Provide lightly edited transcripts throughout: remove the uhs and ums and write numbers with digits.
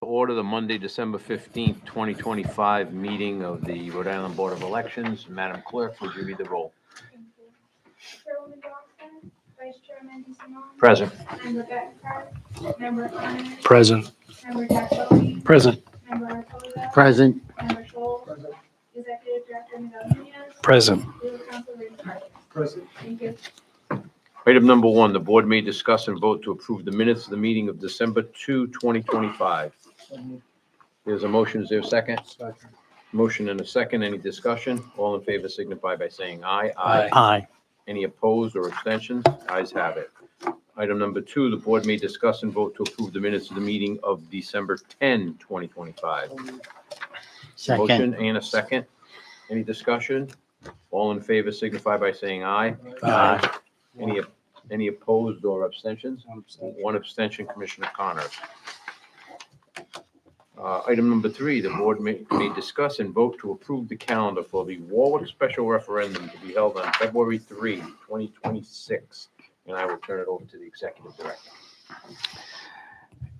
Order the Monday, December 15th, 2025 meeting of the Rhode Island Board of Elections. Madam Clerk, would you read the roll? Thank you. Chairwoman Johnson, Vice Chairman DeSimone. Present. Member Betancourt, Member Connor, Present. Member Jacobowski, Present. Member Artola, Present. Member Scholl, Executive Director Miguel Nunez, Present. Legal Counsel Raymond Carter. Present. Thank you. Item number one, the board may discuss and vote to approve the minutes of the meeting of December 2, 2025. There's a motion. Is there a second? Second. Motion and a second. Any discussion? All in favor signify by saying aye. Aye. Any opposed or abstentions? Ayes have it. Item number two, the board may discuss and vote to approve the minutes of the meeting of December 10, 2025. Second. Motion and a second. Any discussion? All in favor signify by saying aye. Aye. Any opposed or abstentions? One abstention, Commissioner Connors. Item number three, the board may discuss and vote to approve the calendar for the Warwick special referendum to be held on February 3, 2026. And I will turn it over to the Executive Director.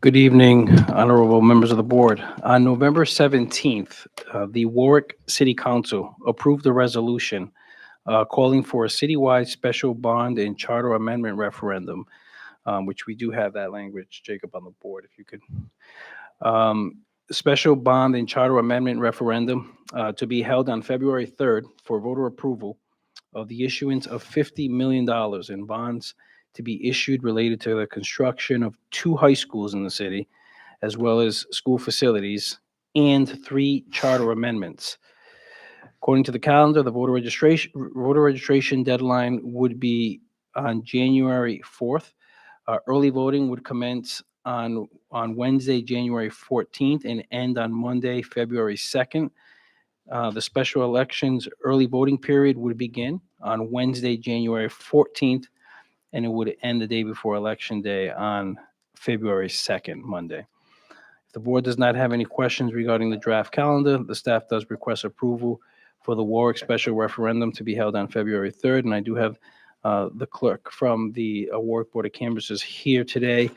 Good evening, honorable members of the board. On November 17th, the Warwick City Council approved a resolution calling for a citywide special bond and charter amendment referendum, which we do have that language, Jacob, on the board, if you could. Special bond and charter amendment referendum to be held on February 3rd for voter approval of the issuance of $50 million in bonds to be issued related to the construction of 2 high schools in the city, as well as school facilities, and 3 charter amendments. According to the calendar, the voter registration deadline would be on January 4th. Early voting would commence on Wednesday, January 14th, and end on Monday, February 2nd. The special elections early voting period would begin on Wednesday, January 14th, and it would end the day before Election Day on February 2nd, Monday. If the board does not have any questions regarding the draft calendar, the staff does request approval for the Warwick special referendum to be held on February 3rd, and I do have the clerk from the Warwick Board of Canvassers here today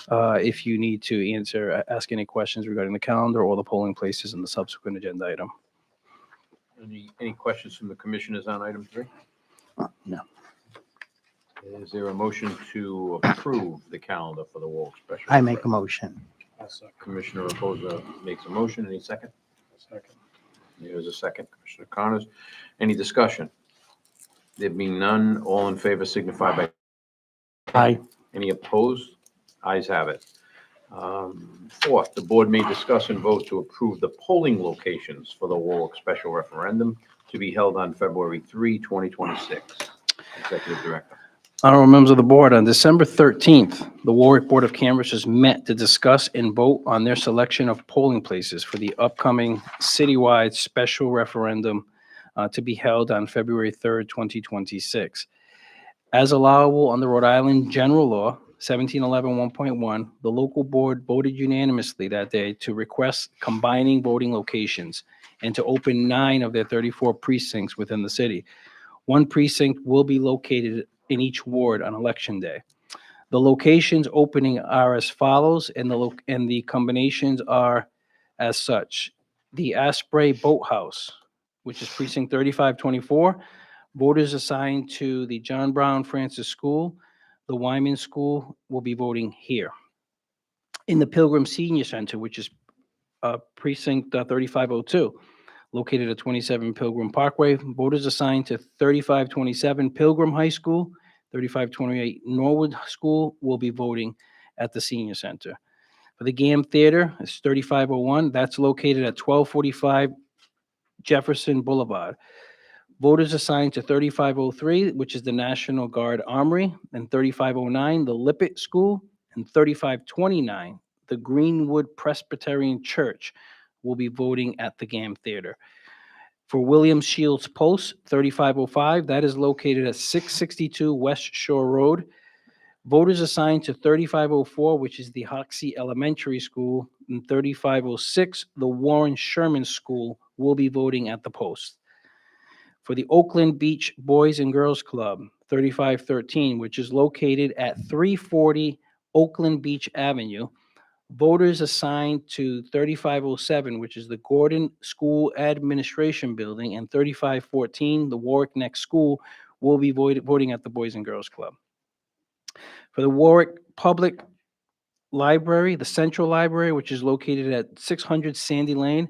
if you need to ask any questions regarding the calendar or the polling places and the subsequent agenda item. Any questions from the commissioners on item 3? No. Is there a motion to approve the calendar for the Warwick special? I make a motion. Commissioner Reposa makes a motion. Any second? Second. There's a second, Commissioner Connors. Any discussion? There being none, all in favor signify by Aye. any opposed? Ayes have it. Fourth, the board may discuss and vote to approve the polling locations for the Warwick special referendum to be held on February 3, 2026. Executive Director. Honorable members of the board, on December 13th, the Warwick Board of Canvassers met to discuss and vote on their selection of polling places for the upcoming citywide special referendum to be held on February 3rd, 2026. As allowable under Rhode Island General Law 1711 the local board voted unanimously that day to request combining voting locations and to open 9 of their 34 precincts within the city. 1 precinct will be located in each ward on Election Day. The locations opening are as follows, and the combinations are as such. The Asprey Boathouse, which is precinct 3524, voters assigned to the John Brown Francis School. The Wyman School will be voting here. In the Pilgrim Senior Center, which is precinct 3502, located at 27 Pilgrim Parkway, voters assigned to 3527 Pilgrim High School, 3528 Norwood School will be voting at the Senior Center. For the GAM Theater, it's 3501. That's located at 1245 Jefferson Boulevard. Voters assigned to 3503, which is the National Guard Armory, and 3509, the Lippett School, and 3529, the Greenwood Presbyterian Church, will be voting at the GAM Theater. For William Shields Post, 3505, that is located at 662 West Shore Road. Voters assigned to 3504, which is the Hoxie Elementary School, and 3506, the Warren Sherman School, will be voting at the post. For the Oakland Beach Boys and Girls Club, 3513, which is located at 340 Oakland Beach Avenue, Voters assigned to 3507, which is the Gordon School Administration Building, and 3514, the Warwick Next School, will be voting at the Boys and Girls Club. For the Warwick Public Library, the Central Library, which is located at 600 Sandy Lane,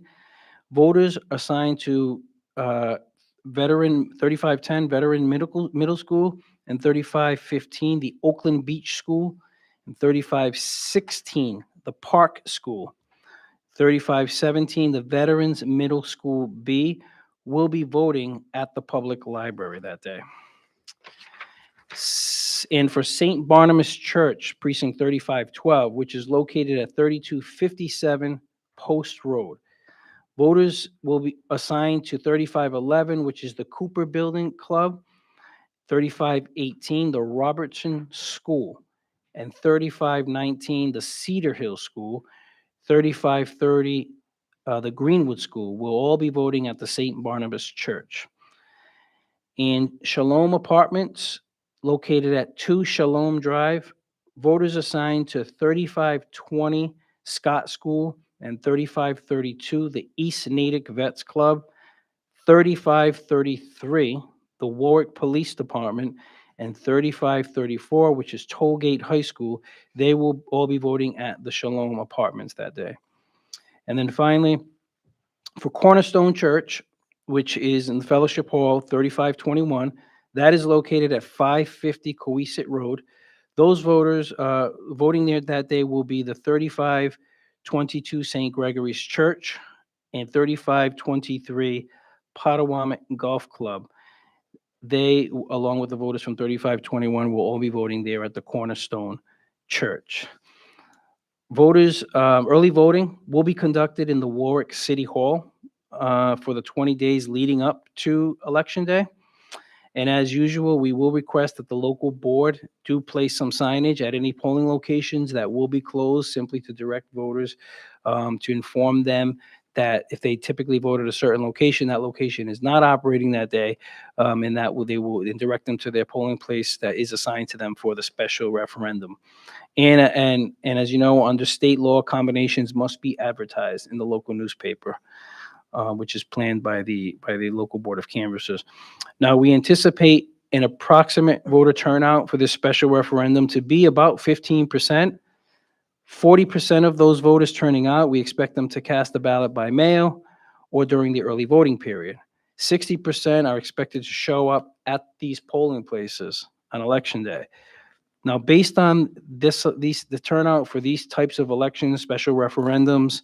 voters assigned to 3510 Veteran Middle School, and 3515 the Oakland Beach School, and 3516 the Park School, 3517 the Veterans Middle School B will be voting at the public library that day. And for St. Barnabas Church, Precinct 3512, which is located at 3257 Post Road, voters will be assigned to 3511, which is the Cooper Building Club, 3518, the Robertson School, and 3519, the Cedar Hill School, 3530, the Greenwood School, will all be voting at the St. Barnabas Church. And Shalom Apartments, located at 2 Shalom Drive, voters assigned to 3520 Scott School, and 3532 the East Natick Vets Club, 3533 the Warwick Police Department, and 3534, which is Tollgate High School. They will all be voting at the Shalom Apartments that day. And then finally, for Cornerstone Church, which is in the Fellowship Hall, 3521, that is located at 550 Coesit Road. Those voters voting there that day will be the 3522 St. Gregory's Church and 3523 Potawatomi Golf Club. They, along with the voters from 3521, will all be voting there at the Cornerstone Church. Voters, early voting will be conducted in the Warwick City Hall for the 20 days leading up to Election Day. And as usual, we will request that the local board do place some signage at any polling locations that will be closed, simply to direct voters to inform them that if they typically vote at a certain location, that location is not operating that day, and they will direct them to their polling place that is assigned to them for the special referendum. And as you know, under state law, combinations must be advertised in the local newspaper, which is planned by the local board of canvassers. Now, we anticipate an approximate voter turnout for this special referendum to be about 15%. 40% of those voters turning out, we expect them to cast a ballot by mail or during the early voting period. 60% are expected to show up at these polling places on Election Day. Now, based on the turnout for these types of elections, special referendums,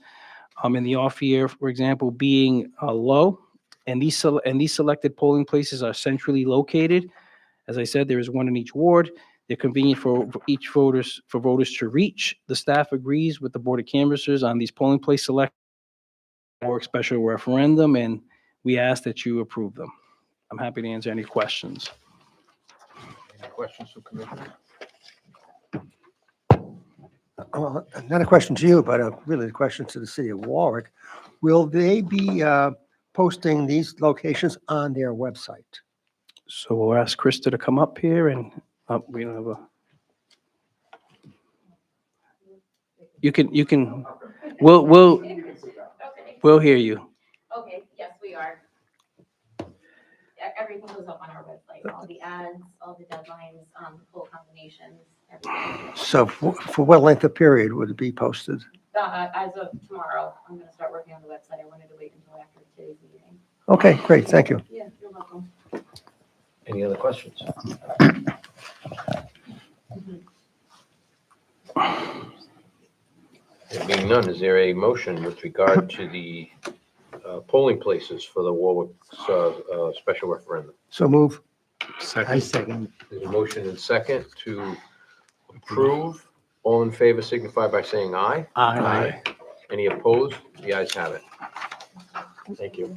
in the off year, for example, being low, and these selected polling places are centrally located. As I said, there is one in each ward. They're convenient for voters to reach. The staff agrees with the Board of Canvassers on these polling place select or special referendum, and we ask that you approve them. I'm happy to answer any questions. Any questions from Commissioner? Well, not a question to you, but really a question to the city of Warwick. Will they be posting these locations on their website? So we'll ask Krista to come up here, and we don't have a. You can. We'll hear you. Okay, yes, we are. Everything goes up on our website, all the ads, all the deadlines, poll combinations, everything. So for what length of period would it be posted? As of tomorrow, I'm gonna start working on the website. I wanted to wait until after today's meeting. Okay, great, thank you. Yeah, you're welcome. Any other questions? There being none, is there a motion with regard to the polling places for the Warwick special referendum? So move. I second. There's a motion and second to approve. All in favor signify by saying aye. Aye. Any opposed? The ayes have it. Thank you.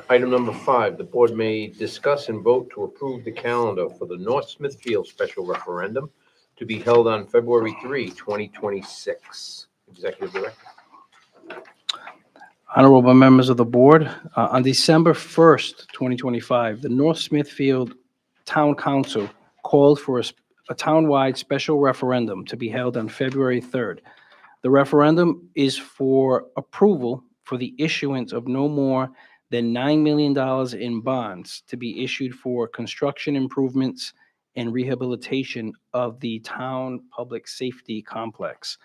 Item number 5, the board may discuss and vote to approve the calendar for the North Smithfield special referendum to be held on February 3, 2026. Executive Director. Honorable members of the board, on December 1st, 2025, the North Smithfield Town Council called for a townwide special referendum to be held on February 3rd. The referendum is for approval for the issuance of no more than $9 million in bonds to be issued for construction improvements and rehabilitation of the town public safety complex.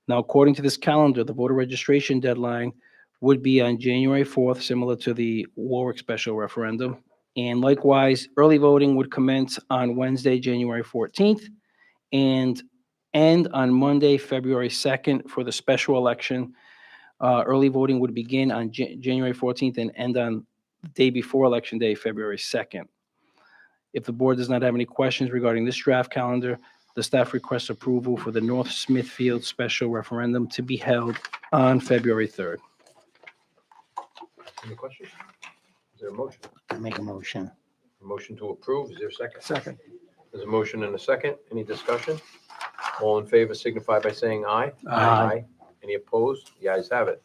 Now, according to this calendar, the voter registration deadline would be on January 4th, similar to the Warwick special referendum. And likewise, early voting would commence on Wednesday, January 14th, and end on Monday, February 2nd for the special election. Early voting would begin on January 14th and end on the day before Election Day, February 2nd. If the board does not have any questions regarding this draft calendar, the staff requests approval for the North Smithfield special referendum to be held on February 3rd. Any questions? Is there a motion? I make a motion. A motion to approve, is there a second? Second. There's a motion and a second. Any discussion? All in favor signify by saying aye. Aye. Any opposed? The ayes have it.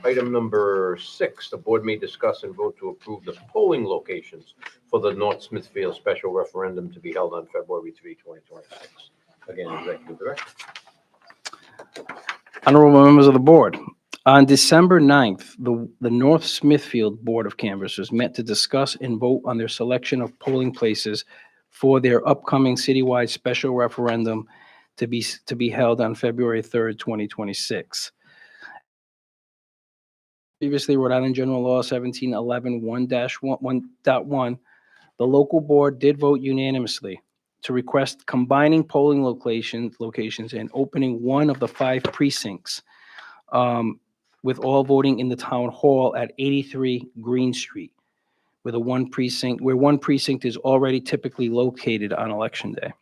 Item number 6, the board may discuss and vote to approve the polling locations for the North Smithfield special referendum to be held on February 3, 2026. Again, Executive Director. Honorable members of the board, on December 9th, the North Smithfield Board of Canvassers met to discuss and vote on their selection of polling places for their upcoming citywide special referendum to be held on February 3rd, 2026. Previously, Rhode Island General Law 1711-1-1.1, the local board did vote unanimously to request combining polling locations and opening one of the 5 precincts, with all voting in the town hall at 83 Green Street, where one precinct is already typically located on Election Day.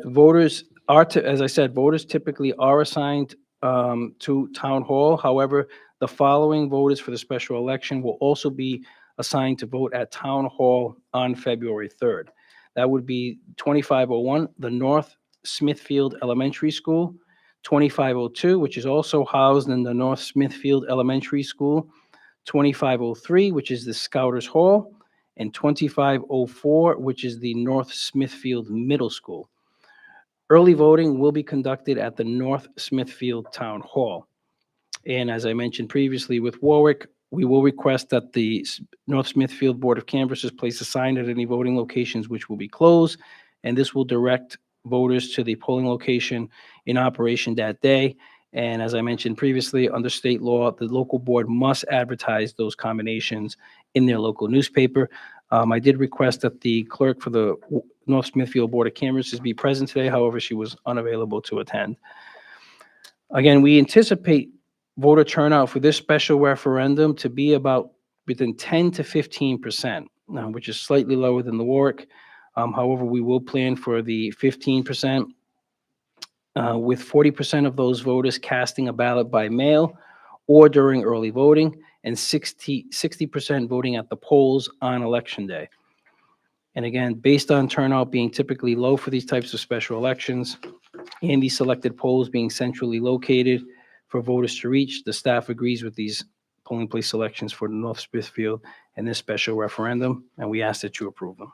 Voters as I said, voters typically are assigned to town hall. However, the following voters for the special election will also be assigned to vote at town hall on February 3rd. That would be 2501, the North Smithfield Elementary School, 2502, which is also housed in the North Smithfield Elementary School, 2503, which is the Scouters Hall, and 2504, which is the North Smithfield Middle School. Early voting will be conducted at the North Smithfield Town Hall. And as I mentioned previously with Warwick, we will request that the North Smithfield Board of Canvassers place a sign at any voting locations which will be closed, and this will direct voters to the polling location in operation that day. And as I mentioned previously, under state law, the local board must advertise those combinations in their local newspaper. I did request that the clerk for the North Smithfield Board of Canvassers be present today. However, she was unavailable to attend. Again, we anticipate voter turnout for this special referendum to be about within 10 to 15%, which is slightly lower than the Warwick. However, we will plan for the 15%, with 40% of those voters casting a ballot by mail or during early voting, and 60% voting at the polls on Election Day. And again, based on turnout being typically low for these types of special elections and these selected polls being centrally located for voters to reach, the staff agrees with these polling place selections for the North Smithfield and this special referendum, and we ask that you approve them.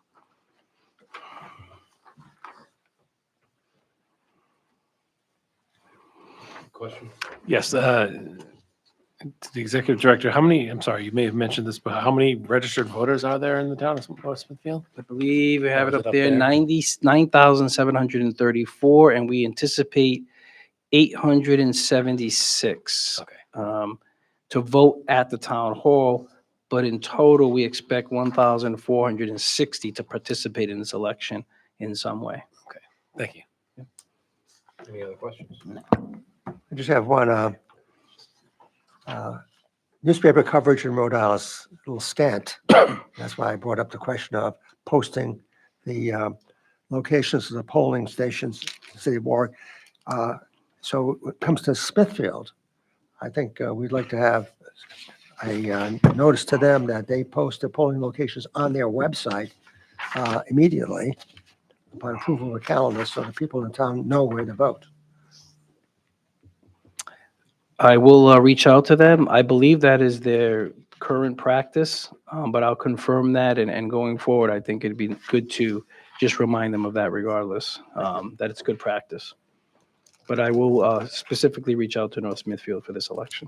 Question? Yes, to the executive director, I'm sorry, you may have mentioned this, but how many registered voters are there in the town of North Smithfield? I believe we have it Is up it up there, there? 99,734, and we anticipate 876 Okay. to vote at the town hall, but in total, we expect 1,460 to participate in this election in some way. Thank you. Any other questions? I just have one. Newspaper coverage in Rhode Island is a little scant. That's why I brought up the question of posting the locations of the polling stations, in the city of Warwick. So when it comes to Smithfield, I think we'd like to have a notice to them that they post their polling locations on their website immediately upon approval of the calendar, so the people in town know where to vote. I will reach out to them. I believe that is their current practice, but I'll confirm that. And going forward, I think it'd be good to just remind them of that regardless, that it's good practice. But I will specifically reach out to North Smithfield for this election.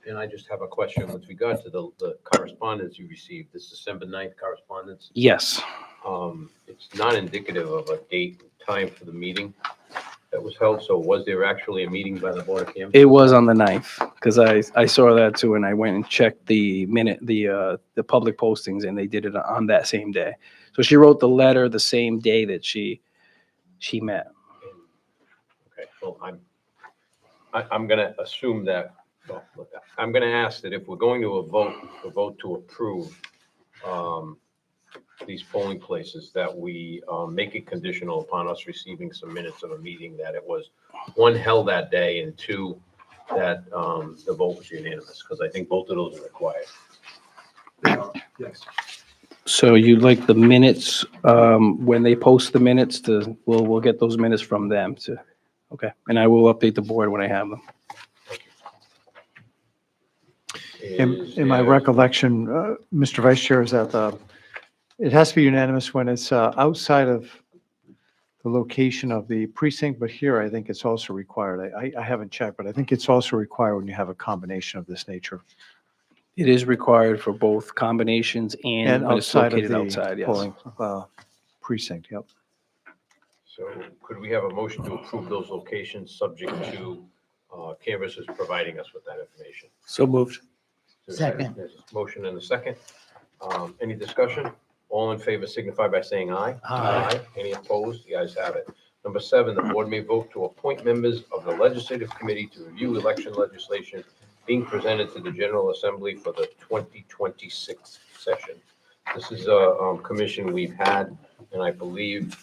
And I just have a question with regard to the correspondence you received, this December 9th correspondence. Yes, It's not indicative of a date, and time for the meeting that was held. So was there actually a meeting by the Board of Canvass? it was on the 9th, because I saw that too, and I went and checked the public postings, and they did it on that same day. So she wrote the letter the same day that she met. Okay, well, I'm gonna assume that, well, look, I'm gonna ask that if we're going to a vote to approve these polling places, that we make it conditional upon us receiving some minutes of a meeting that it was, one, held that day, and two, that the vote was unanimous, because I think both of those are required. Yes. So you'd like the minutes, when they post the minutes we'll get those minutes from them to, okay. And I will update the board when I have them. In my recollection, Mr. Vice Chair, is that it has to be unanimous when it's outside of the location of the precinct, but here I think it's also required. I haven't checked, but I think it's also required when you have a combination of this nature. It is required for both combinations and And when it's outside of located the outside, yes. polling precinct, yep. So could we have a motion to approve those locations subject to canvassers providing us with that information? So moved. Second. There's a motion and a second. Any discussion? All in favor signify by saying aye. Aye. Any opposed? The ayes have it. Number 7, the board may vote to appoint members of the legislative committee to review election legislation being presented to the General Assembly for the 2026 session. This is a commission we've had, and I believe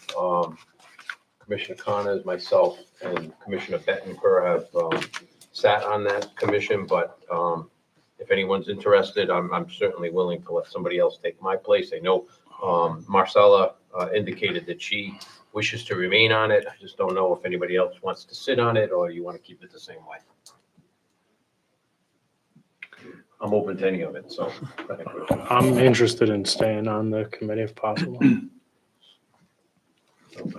Commissioner Connors, myself, and Commissioner Bettenker have sat on that commission, but if anyone's interested, I'm certainly willing to let somebody else take my place. I know Marcella indicated that she wishes to remain on it. I just don't know if anybody else wants to sit on it, or you want to keep it the same way. I'm open to any of it, so. I'm interested in staying on the committee if possible.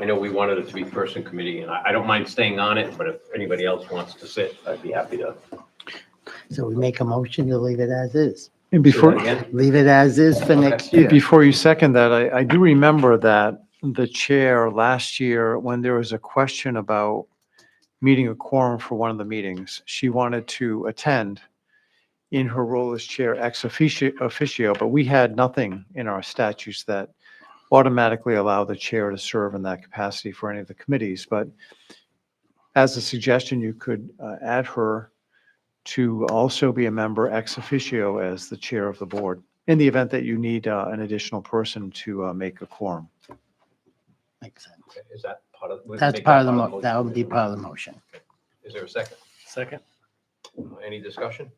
I know we wanted it to be person committee, and I don't mind staying on it, but if anybody else wants to sit, I'd be happy to. So we make a motion to leave it as is. And Say before, that again? Leave it as is for next year. before you second that, I do remember that the chair last year, when there was a question about meeting a quorum for one of the meetings, she wanted to attend in her role as chair ex officio, but we had nothing in our statutes that automatically allow the chair to serve in that capacity for any of the committees. But as a suggestion, you could add her to also be a member ex officio as the chair of the board, in the event that you need an additional person to make a quorum. Makes sense. Okay, is that part of? we can That's make part of the, motion. that would be part of the motion. Is there a second? Second. Any discussion?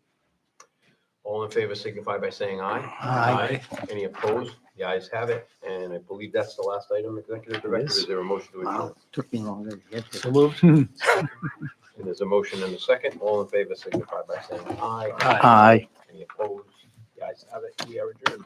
All in favor signify by saying aye. Aye. Any opposed? The ayes have it, and I believe that's the last item, Executive Director. is. Is there a motion to adjourn? Wow, took me longer to get So to. moved. And there's a motion and a second. All in favor signify by saying aye. Aye. Any opposed? The ayes have it. We are adjourned.